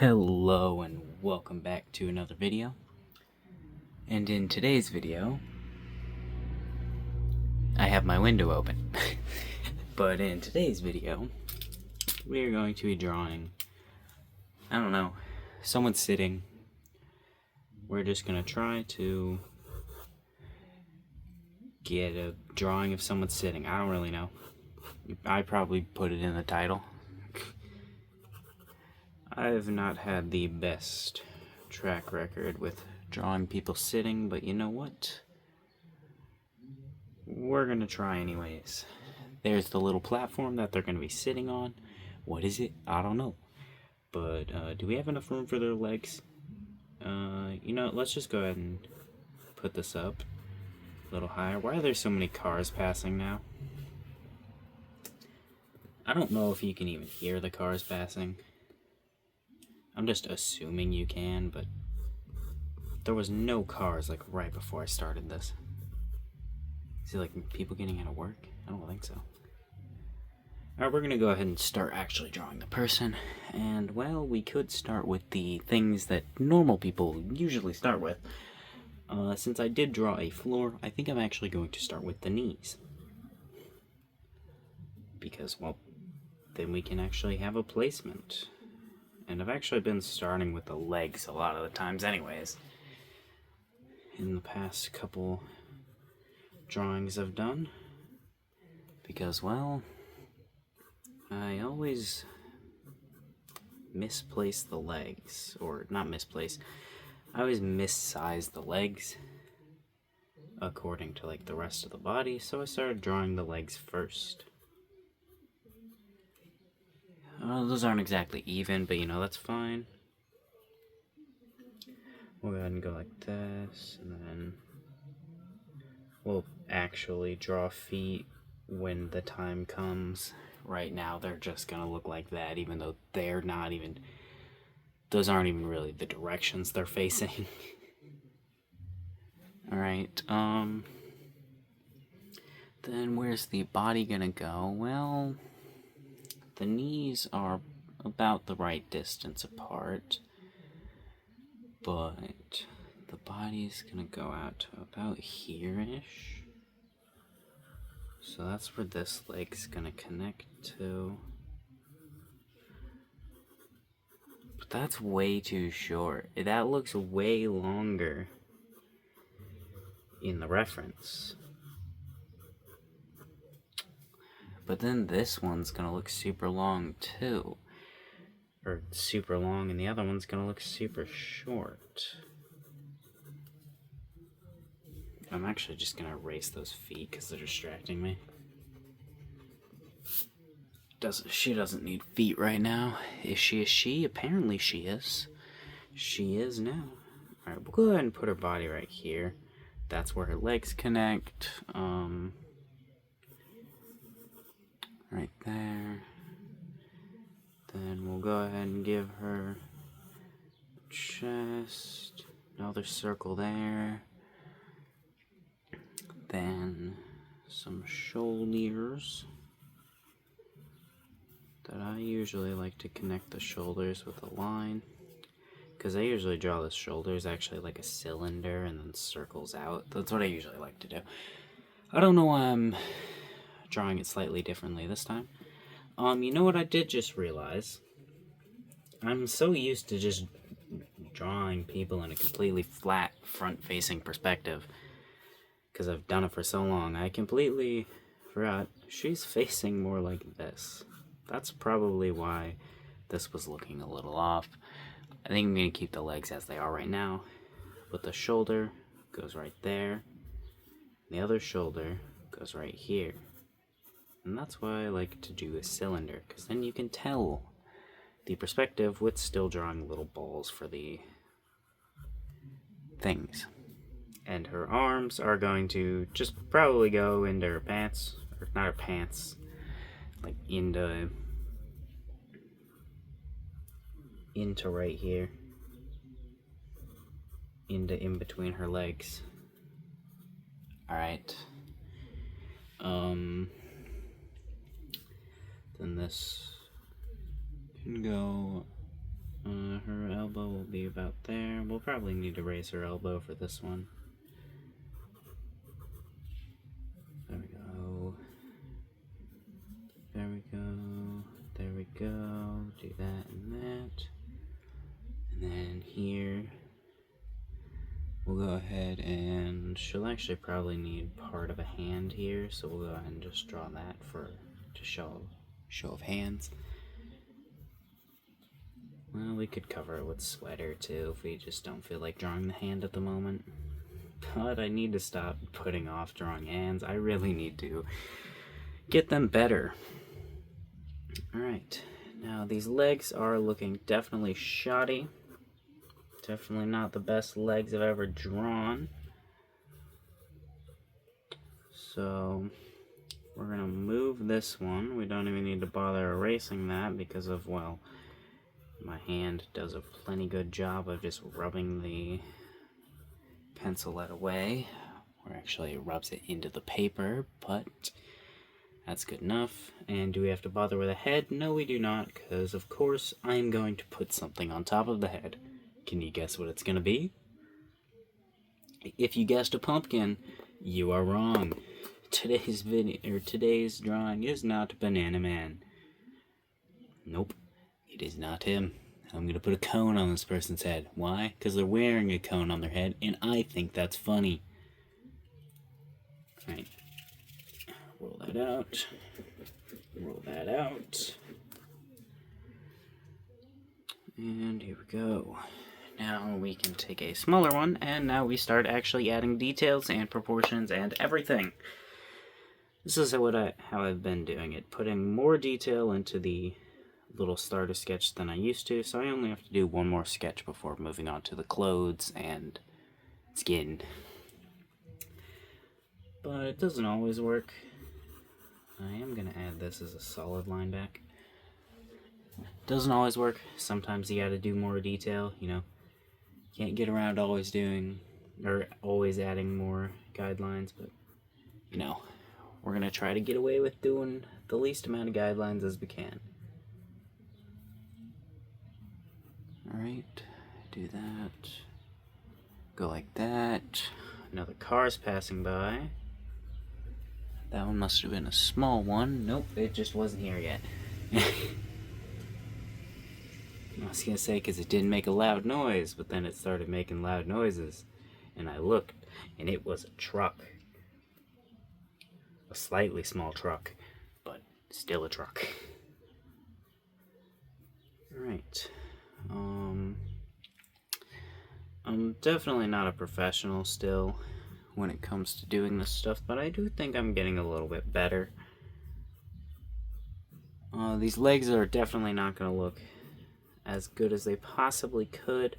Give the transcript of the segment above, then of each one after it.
Hello and welcome back to another video. And in today's video, I have my window open. But in today's video, we are going to be drawing, I don't know, someone sitting. We're just going to try to get a drawing of someone sitting. I don't really know. I probably put it in the title. I've not had the best track record with drawing people sitting, but you know what? We're gonna try anyways. There's the little platform that they're gonna be sitting on. What is it? I don't know. But do we have enough room for their legs? Let's just go ahead and put this up a little higher. Why are there so many cars passing now? I don't know if you can even hear the cars passing. I'm just assuming you can, but there was no cars like right before I started this. Is it like people getting out of work? I don't think so. Alright, we're gonna go ahead and start actually drawing the person. And, well, we could start with the things that normal people usually start with. Since I did draw a floor, I think I'm actually going to start with the knees. Because, well, then we can actually have a placement. And I've actually been starting with the legs a lot of the times anyways. In the past couple drawings I've done. Because, well, I always misplace the legs. Or, not misplace. I always missize the legs according to, like, the rest of the body. So I started drawing the legs first. Those aren't exactly even, but that's fine. We'll go ahead and go like this, and then we'll actually draw feet when the time comes. Right now, they're just gonna look like that, even though they're not even, those aren't even really the directions they're facing. Alright, then where's the body gonna go? Well, the knees are about the right distance apart, but the body's gonna go out to about here-ish. So that's where this leg's gonna connect to. But that's way too short. That looks way longer in the reference. But then this one's gonna look super long too. Or super long, and the other one's gonna look super short. I'm actually just gonna erase those feet because they're distracting me. She doesn't need feet right now. Is she a she? Apparently she is. She is now. Alright, we'll go ahead and put her body right here. That's where her legs connect. Right there. Then we'll go ahead and give her chest. Another circle there. Then some shoulders. That I usually like to connect the shoulders with a line. Because I usually draw the shoulders actually like a cylinder and then circles out. That's what I usually like to do. I don't know why I'm drawing it slightly differently this time. You know what I did just realize? I'm so used to just drawing people in a completely flat, front-facing perspective. Because I've done it for so long. I completely forgot. She's facing more like this. That's probably why this was looking a little off. I think I'm going to keep the legs as they are right now. But the shoulder goes right there. The other shoulder goes right here. And that's why I like to do a cylinder, because then you can tell the perspective with still drawing little balls for the things. And her arms are going to just probably go into her pants, or not her pants, like into right here, into in between her legs. Alright. Then this can go her about there. We'll probably need to raise her elbow for this one. There we go. There we go. There we go. Do that and that. And then here, we'll go ahead and she'll actually probably need part of a hand here, so we'll go ahead and just draw that to show of hands. Well, we could cover it with sweater too if we just don't feel like drawing the hand at the moment. But I need to stop putting off drawing hands. I really need to get them better. Alright, now these legs are looking definitely shoddy. Definitely not the best legs I've ever drawn. So we're gonna move this one. We don't even need to bother erasing that because of, well, my hand does a plenty good job of just rubbing the pencil lead away. Or actually it rubs it into the paper, but that's good enough. And do we have to bother with a head? No, we do not, because of course I'm going to put something on top of the head. Can you guess what it's going to be? If you guessed a pumpkin, you are wrong. Today's drawing is not Banana Man. Nope, it is not him. I'm going to put a cone on this person's head. Why? Because they're wearing a cone on their head, and I think that's funny. Alright. Roll that out. Roll that out. And here we go. Now we can take a smaller one, and now we start actually adding details and proportions and everything. This is how I've been doing it, putting more detail into the little starter sketch than I used to, so I only have to do one more sketch before moving on to the clothes and skin. But it doesn't always work. I am going to add this as a solid line back. Doesn't always work. Sometimes you gotta do more detail, you know. Can't get around always adding more guidelines, but, you know, we're gonna try to get away with doing the least amount of guidelines as we can. Alright, do that. Go like that. Another car's passing by. That one must have been a small one. Nope, it just wasn't here yet. I was gonna say because it didn't make a loud noise, but then it started making loud noises. And I looked, and it was a truck. A slightly small truck, but still a truck. Alright. I'm definitely not a professional still when it comes to doing this stuff, but I do think I'm getting a little bit better. These legs are definitely not going to look as good as they possibly could,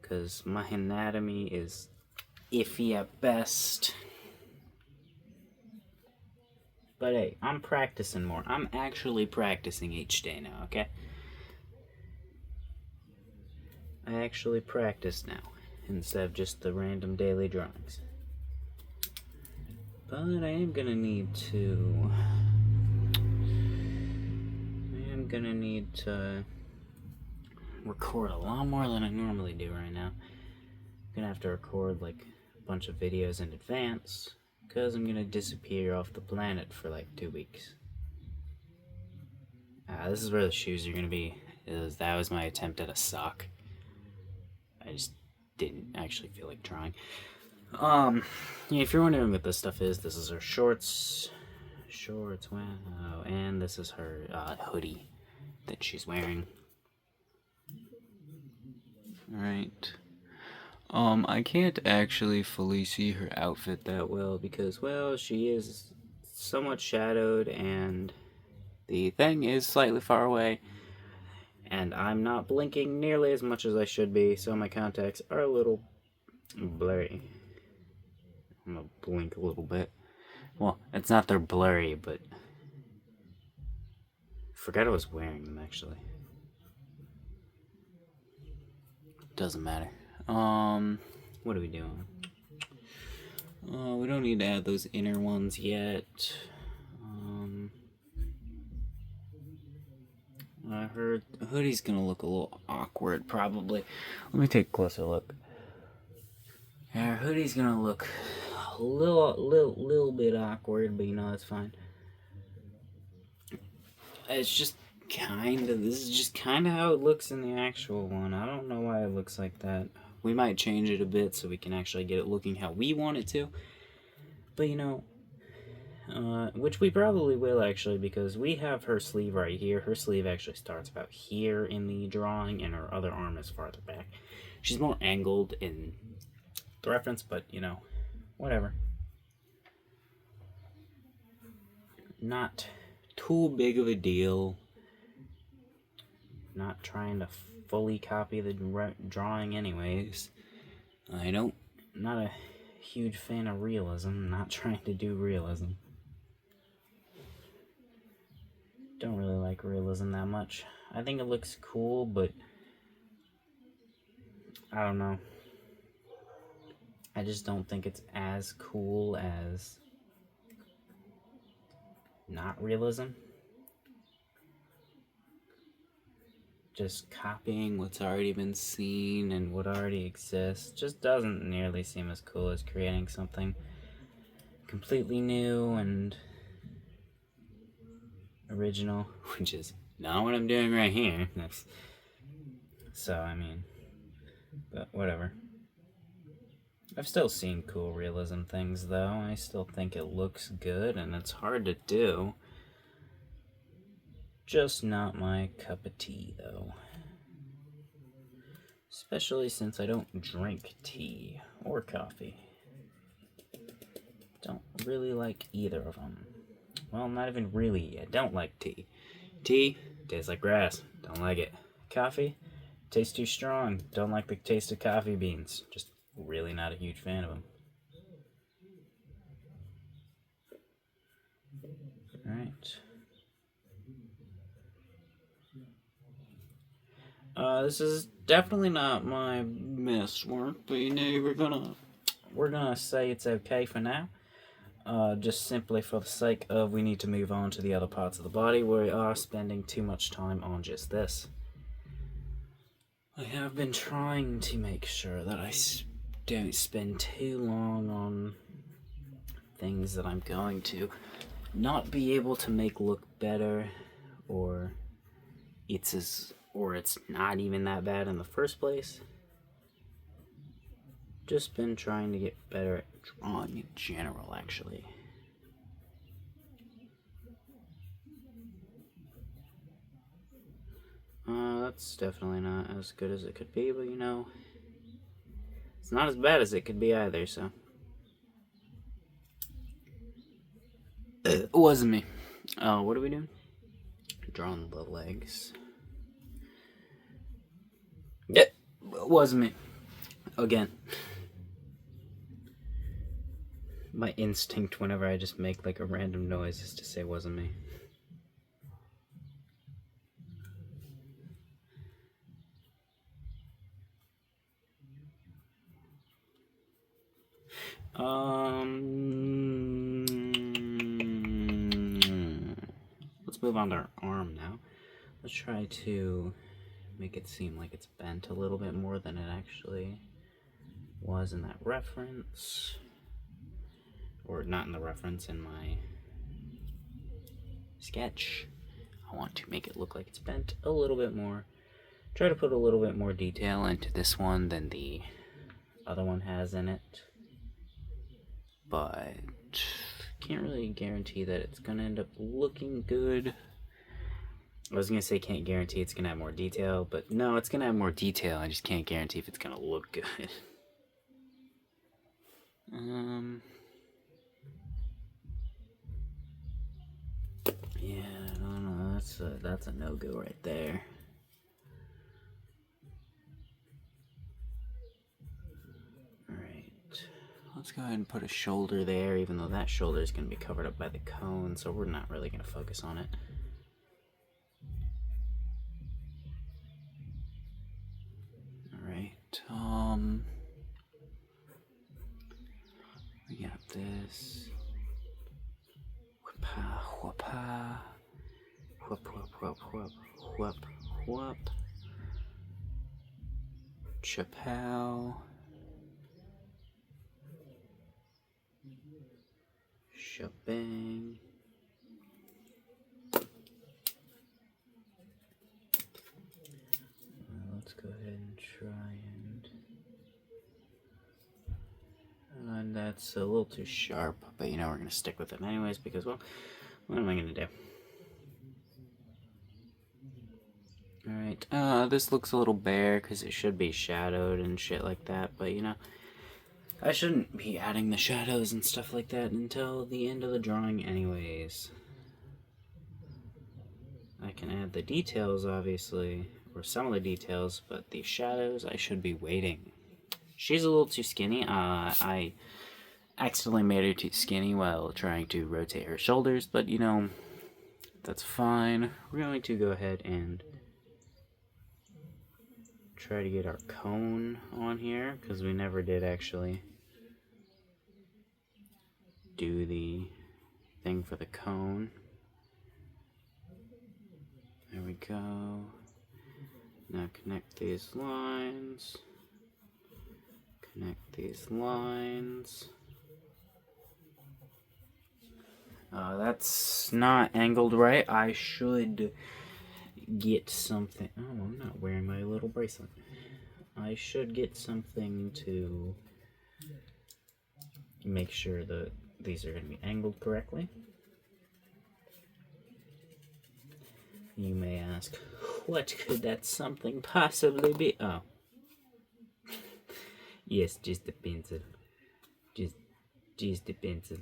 because my anatomy is iffy at best. But hey, I'm practicing more. I'm actually practicing each day now, okay? I actually practice now, instead of just the random daily drawings. But I am gonna need to record a lot more than I normally do right now. I'm gonna have to record like a bunch of videos in advance, because I'm gonna disappear off the planet for like 2 weeks. This is where the shoes are gonna be. That was my attempt at a sock. I just didn't actually feel like trying. Yeah, if you're wondering what this stuff is, this is her shorts. Wow. And this is her hoodie that she's wearing. Alright. I can't actually fully see her outfit that well because, well, she is somewhat shadowed and the thing is slightly far away. And I'm not blinking nearly as much as I should be, so my contacts are a little blurry. I'm gonna blink a little bit. Well, it's not they're blurry, but I forgot I was wearing them actually. Doesn't matter. What are we doing? We don't need to add those inner ones yet. her hoodie's gonna look a little awkward, probably. Let me take a closer look. Her hoodie's gonna look a little bit awkward, but you know, that's fine. It's just this is just kind of how it looks in the actual one. I don't know why it looks like that. We might change it a bit so we can actually get it looking how we want it to. But you know, which we probably will actually, because we have her sleeve right here. Her sleeve actually starts about here in the drawing, and her other arm is farther back. She's more angled in the reference, but you know, whatever. Not too big of a deal. Not trying to fully copy the drawing anyways. Not a huge fan of realism. Not trying to do realism. Don't really like realism that much. I think it looks cool, but I don't know. I just don't think it's as cool as not realism. Just copying what's already been seen and what already exists just doesn't nearly seem as cool as creating something completely new and original, which is not what I'm doing right here. So, I mean, but whatever. I've still seen cool realism things, though. I still think it looks good, and it's hard to do. Just not my cup of tea, though. Especially since I don't drink tea or coffee. Don't really like either of them. Well, not even really. I don't like tea. Tea tastes like grass. Don't like it. Coffee tastes too strong. Don't like the taste of coffee beans. Just really not a huge fan of them. Alright. This is definitely not my best work, but you know, we're gonna say it's okay for now. Just simply for the sake of we need to move on to the other parts of the body. We are spending too much time on just this. I have been trying to make sure that I don't spend too long on things that I'm going to not be able to make look better, or it's not even that bad in the first place. Just been trying to get better at drawing in general, actually. That's definitely not as good as it could be, but you know, it's not as bad as it could be either, so. It wasn't me. What are we doing? Drawing the legs. It wasn't me. Again. My instinct whenever I just make like a random noise is to say wasn't me. Let's move on to our arm now. Let's try to make it seem like it's bent a little bit more than it actually was in that reference. Or not in the reference, in my sketch. I want to make it look like it's bent a little bit more. Try to put a little bit more detail into this one than the other one has in it. But can't really guarantee that it's gonna end up looking good. I was gonna say can't guarantee it's gonna have more detail, but no, it's gonna have more detail. I just can't guarantee if it's gonna look good. Yeah, I don't know. That's a no-go right there. Let's go ahead and put a shoulder there, even though that shoulder is going to be covered up by the cone, so we're not really going to focus on it. Alright, we got this. Whoop, whoop, whoop, whoop, whoop, whoop, whoop, whoop. Chappelle. Shebang. Let's go ahead and try and that's a little too sharp, but you know we're gonna stick with it anyways because, well, what am I gonna do? Alright, this looks a little bare because it should be shadowed and shit like that, but you know, I shouldn't be adding the shadows and stuff like that until the end of the drawing anyways. I can add the details, obviously, or some of the details, but the shadows I should be waiting. She's a little too skinny. I accidentally made her too skinny while trying to rotate her shoulders, but you know, that's fine. We're going to go ahead and try to get our cone on here, because we never did actually do the thing for the cone. There we go. Now connect these lines. Connect these lines. That's not angled right. I should get something. Oh, I'm not wearing my little bracelet. I should get something to make sure that these are going to be angled correctly. You may ask, what could that something possibly be? Oh. Yes, just a pencil. Just a pencil.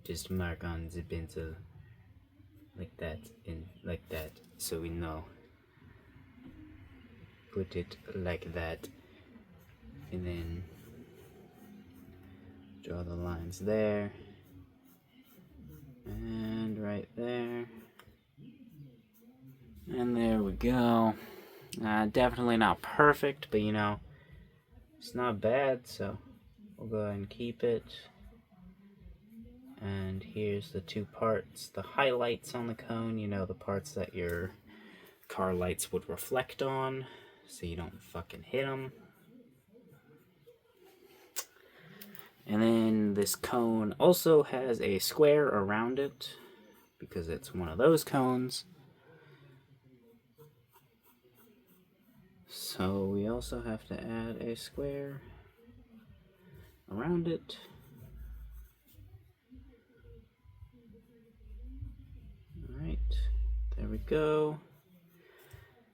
Just mark on the pencil. Like that, and like that, so we know. Put it like that. And then draw the lines there. And right there. And there we go. Definitely not perfect, but you know, it's not bad, so we'll go ahead and keep it. And here's the two parts, the highlights on the cone, you know, the parts that your car lights would reflect on, so you don't fucking hit them. And then this cone also has a square around it, because it's one of those cones. So we also have to add a square around it. Alright, there we go.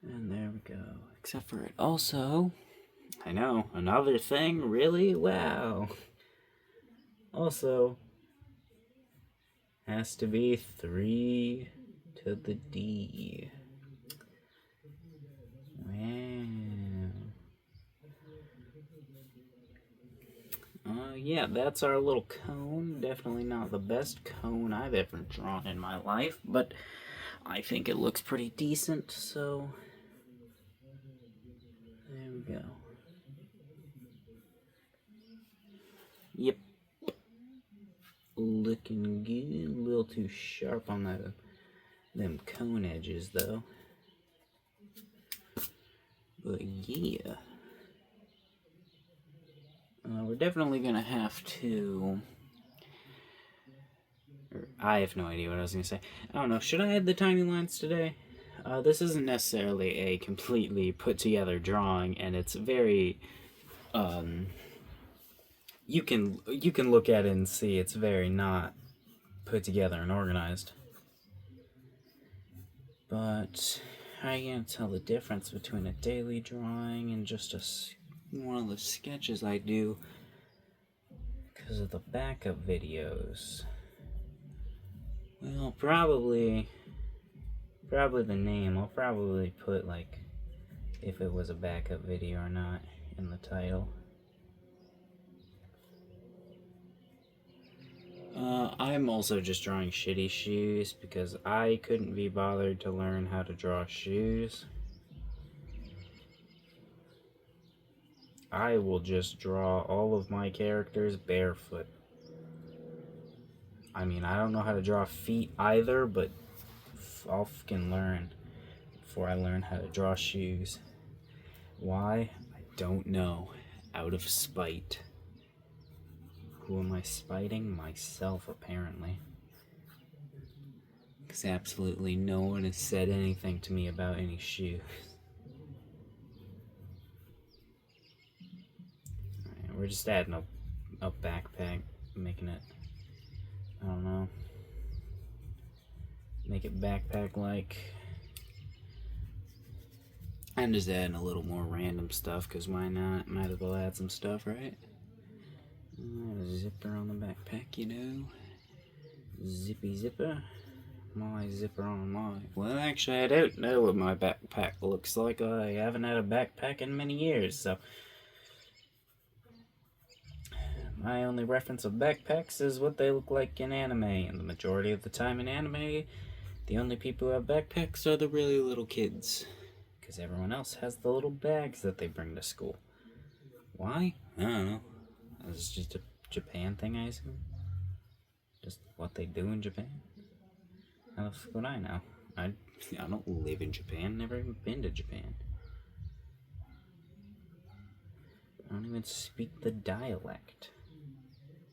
And there we go. Except for it also, I know, another thing, really? Wow. Also, has to be 3 to the D. Yeah, that's our little cone. Definitely not the best cone I've ever drawn in my life, but I think it looks pretty decent, so there we go. Yep. Looking good. A little too sharp on them cone edges, though. But yeah. We're definitely gonna have to... I have no idea what I was gonna say. I don't know, should I add the tiny lines today? This isn't necessarily a completely put together drawing, and it's very... you can look at it and see it's very not put together and organized. But how are you gonna tell the difference between a daily drawing and just one of the sketches I do because of the backup videos? Well, probably the name. I'll probably put, like, if it was a backup video or not in the title. I'm also just drawing shitty shoes because I couldn't be bothered to learn how to draw shoes. I will just draw all of my characters barefoot. I mean, I don't know how to draw feet either, but I'll fucking learn. before I learned how to draw shoes. Why? I don't know. Out of spite. Who am I spiting? Myself, apparently. Because absolutely no one has said anything to me about any shoes. Alright, we're just adding a backpack, making it, I don't know, make it backpack-like. I'm just adding a little more random stuff, because why not? Might as well add some stuff, right? A zipper on the backpack, you know? Zippy zipper. My zipper on my... Well, actually, I don't know what my backpack looks like. I haven't had a backpack in many years, so... My only reference of backpacks is what they look like in anime, and the majority of the time in anime, the only people who have backpacks are the really little kids. Because everyone else has the little bags that they bring to school. Why? I don't know. It's just a Japan thing, I assume. Just what they do in Japan. How the fuck would I know? I don't live in Japan, never even been to Japan. I don't even speak the dialect.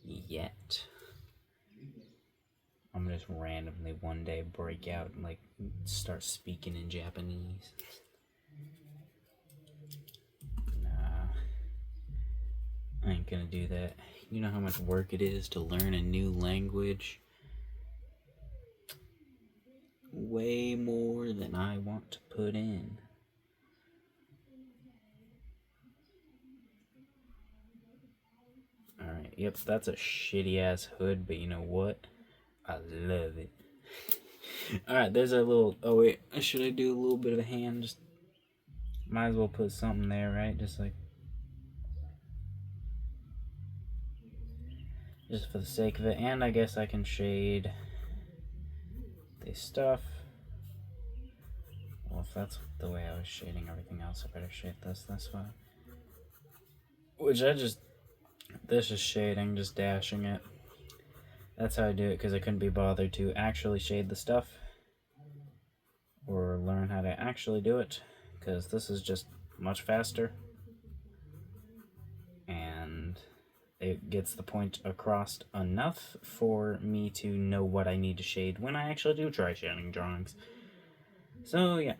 Yet. I'm gonna just randomly one day break out and like start speaking in Japanese. Nah. I ain't gonna do that. You know how much work it is to learn a new language? Way more than I want to put in. Alright, yep, that's a shitty ass hood, but you know what? I love it. Alright, there's a little... Oh wait, should I do a little bit of a hand? Just might as well put something there, right? Just like... Just for the sake of it. And I guess I can shade this stuff. Well, if that's the way I was shading everything else, I better shade this way. Which I just... This is shading, just dashing it. That's how I do it, because I couldn't be bothered to actually shade the stuff. Or learn how to actually do it, because this is just much faster. And it gets the point across enough for me to know what I need to shade when I actually do try shading drawings. So, yeah.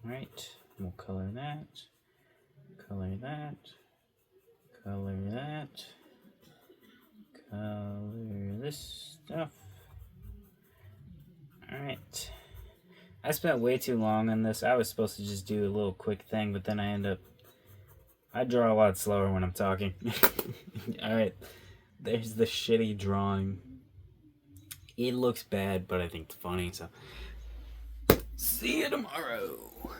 Right, we'll color that, color that, color that, color this stuff. Alright. I spent way too long on this. I was supposed to just do a little quick thing, but then I draw a lot slower when I'm talking. Alright, there's the shitty drawing. It looks bad, but I think it's funny, so... See you tomorrow!